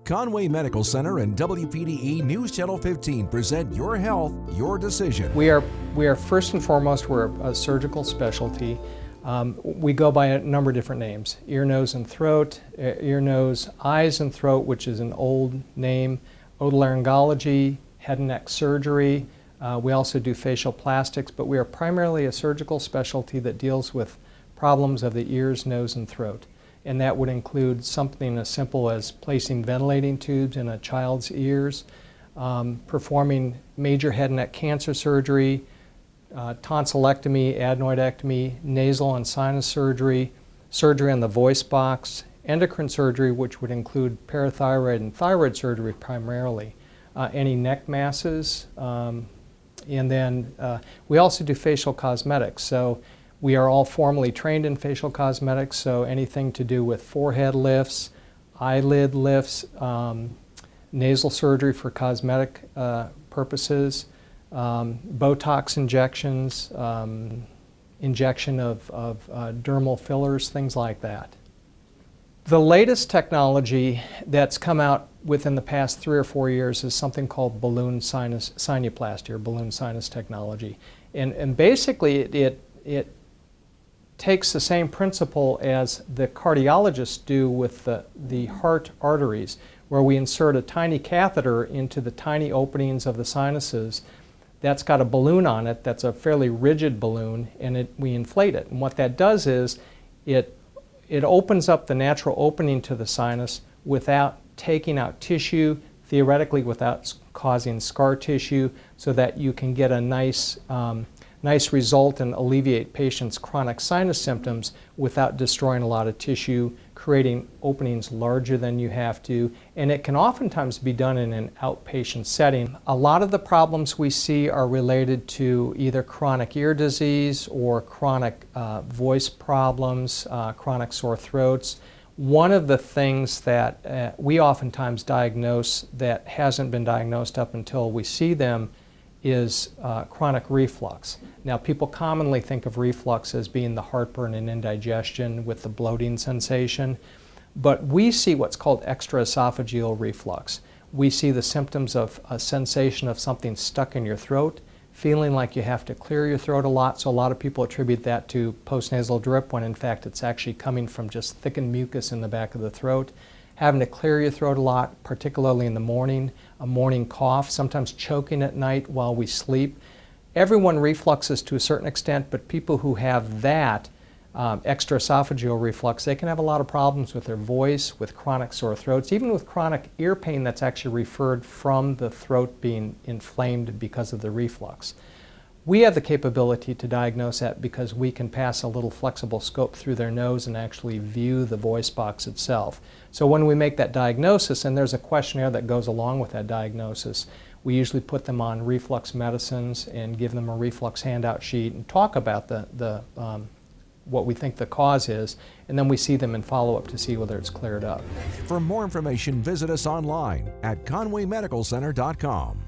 Conway Medical Center and WPDE News Channel 15 present Your Health, Your Decision. We are first and foremost, we're a surgical specialty. We go by a number of different names: ear, nose, and throat, ear, nose, eyes, and throat, which is an old name, otolaryngology, head and neck surgery. We also do facial plastics, but we are primarily a surgical specialty that deals with problems of the ears, nose, and throat. And that would include something as simple as placing ventilating tubes in a child's ears, performing major head and neck cancer surgery, tonsillectomy, adenoidectomy, nasal and sinus surgery, surgery on the voice box, endocrine surgery, which would include parathyroid and thyroid surgery primarily, any neck masses, and then we also do facial cosmetics. So we are all formally trained in facial cosmetics, so anything to do with forehead lifts, eyelid lifts, nasal surgery for cosmetic purposes, Botox injections, injection of dermal fillers, things like that. The latest technology that's come out within the past 3 or 4 years is something called balloon sinuplasty, or balloon sinus technology. And basically it takes the same principle as the cardiologists do with the heart arteries, where we insert a tiny catheter into the tiny openings of the sinuses. That's got a balloon on it that's a fairly rigid balloon, and we inflate it. And what that does is it opens up the natural opening to the sinus without taking out tissue, theoretically without causing scar tissue, so that you can get a nice result and alleviate patients' chronic sinus symptoms without destroying a lot of tissue, creating openings larger than you have to, and it can oftentimes be done in an outpatient setting. A lot of the problems we see are related to either chronic ear disease or chronic voice problems, chronic sore throats. One of the things that we oftentimes diagnose that hasn't been diagnosed up until we see them is chronic reflux. Now, people commonly think of reflux as being the heartburn and indigestion with the bloating sensation, but we see what's called extraesophageal reflux. We see the symptoms of a sensation of something stuck in your throat, feeling like you have to clear your throat a lot, so a lot of people attribute that to postnasal drip, when in fact it's actually coming from just thickened mucus in the back of the throat. Having to clear your throat a lot, particularly in the morning, a morning cough, sometimes choking at night while we sleep. Everyone refluxes to a certain extent, but people who have that extraesophageal reflux, they can have a lot of problems with their voice, with chronic sore throats, even with chronic ear pain that's actually referred from the throat being inflamed because of the reflux. We have the capability to diagnose that because we can pass a little flexible scope through their nose and actually view the voice box itself. So when we make that diagnosis, and there's a questionnaire that goes along with that diagnosis, we usually put them on reflux medicines and give them a reflux handout sheet and talk about what we think the cause is, and then we see them in follow-up to see whether it's cleared up. For more information, visit us online at conwaymedicalcenter.com.